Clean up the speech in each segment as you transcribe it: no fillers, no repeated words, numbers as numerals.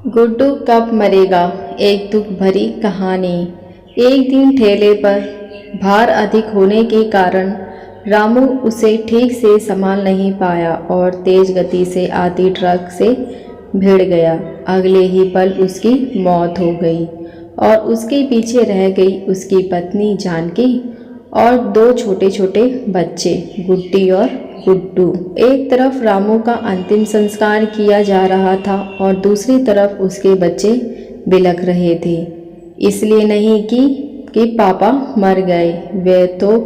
गुड्डू कब मरेगा, एक दुख भरी कहानी। एक दिन ठेले पर भार अधिक होने के कारण रामू उसे ठीक से संभाल नहीं पाया और तेज गति से आती ट्रक से भिड़ गया। अगले ही पल उसकी मौत हो गई और उसके पीछे रह गई उसकी पत्नी जानकी और दो छोटे छोटे बच्चे गुड्डी और गुड्डू। एक तरफ रामू का अंतिम संस्कार किया जा रहा था और दूसरी तरफ उसके बच्चे बिलख रहे थे। इसलिए नहीं कि पापा मर गए, वे तो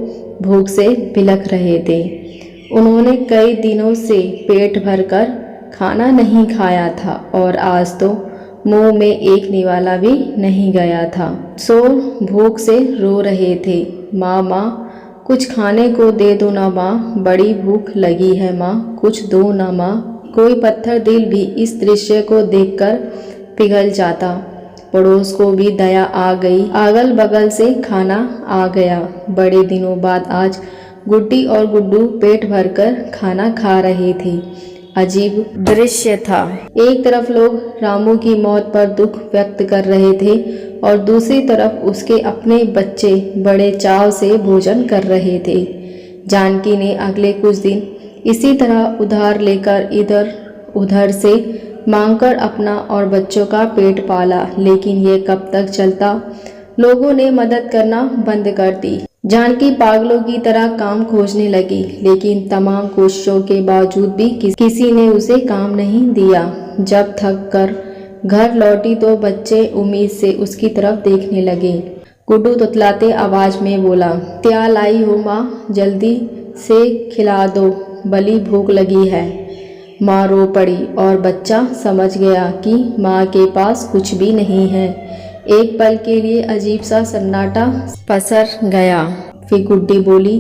भूख से बिलख रहे थे। उन्होंने कई दिनों से पेट भरकर खाना नहीं खाया था और आज तो मुंह में एक निवाला भी नहीं गया था। सो भूख से रो रहे थे। माँ माँ कुछ खाने को दे दो ना माँ, बड़ी भूख लगी है माँ, कुछ दो ना माँ। कोई पत्थर दिल भी इस दृश्य को देखकर पिघल जाता। पड़ोस को भी दया आ गई, अगल बगल से खाना आ गया। बड़े दिनों बाद आज गुड्डी और गुड्डू पेट भरकर खाना खा रहे थे। अजीब दृश्य था। एक तरफ लोग रामू की मौत पर दुख व्यक्त कर रहे थे और दूसरी तरफ उसके अपने बच्चे बड़े चाव से भोजन कर रहे थे। जानकी ने अगले कुछ दिन इसी तरह उधार लेकर इधर उधर से मांगकर अपना और बच्चों का पेट पाला, लेकिन ये कब तक चलता। लोगों ने मदद करना बंद कर दी। जानकी पागलों की तरह काम खोजने लगी, लेकिन तमाम कोशिशों के बावजूद भी किसी ने उसे काम नहीं दिया। जब थक कर घर लौटी तो बच्चे उम्मीद से उसकी तरफ देखने लगे। गुड्डू तुतलाते आवाज में बोला, क्या लाई हो माँ, जल्दी से खिला दो, बड़ी भूख लगी है। माँ रो पड़ी और बच्चा समझ गया कि माँ के पास कुछ भी नहीं है। एक पल के लिए अजीब सा सन्नाटा पसर गया। फिर गुड्डी बोली,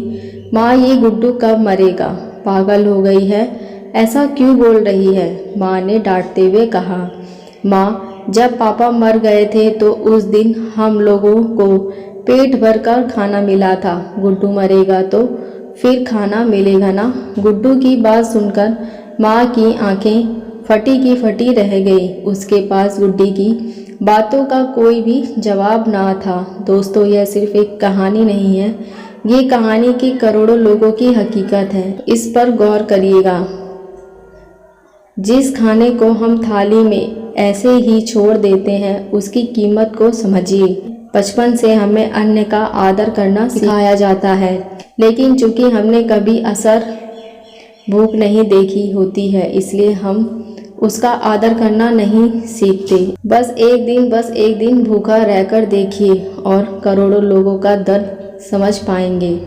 माँ ये गुड्डू कब मरेगा, पागल हो गई है, ऐसा क्यों बोल रही है। माँ ने डांटते हुए कहा, माँ जब पापा मर गए थे तो उस दिन हम लोगों को पेट भरकर खाना मिला था, गुड्डू मरेगा तो फिर खाना मिलेगा ना। गुड्डू की बात सुनकर माँ की आंखें फटी की फटी रह गई। उसके पास गुड्डी की बातों का कोई भी जवाब ना था। दोस्तों, यह सिर्फ एक कहानी नहीं है, ये कहानी की करोड़ों लोगों की हकीकत है। इस पर गौर करिएगा। जिस खाने को हम थाली में ऐसे ही छोड़ देते हैं, उसकी कीमत को समझिए। बचपन से हमें अन्न का आदर करना सिखाया जाता है, लेकिन चूंकि हमने कभी असर भूख नहीं देखी होती है, इसलिए हम उसका आदर करना नहीं सीखते। बस एक दिन भूखा रहकर देखिए और करोड़ों लोगों का दर्द समझ पाएंगे।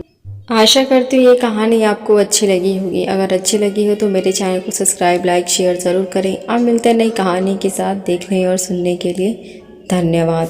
आशा करती हूँ ये कहानी आपको अच्छी लगी होगी। अगर अच्छी लगी हो तो मेरे चैनल को सब्सक्राइब, लाइक, शेयर ज़रूर करें। अब मिलते हैं नई कहानी के साथ। देखने और सुनने के लिए धन्यवाद।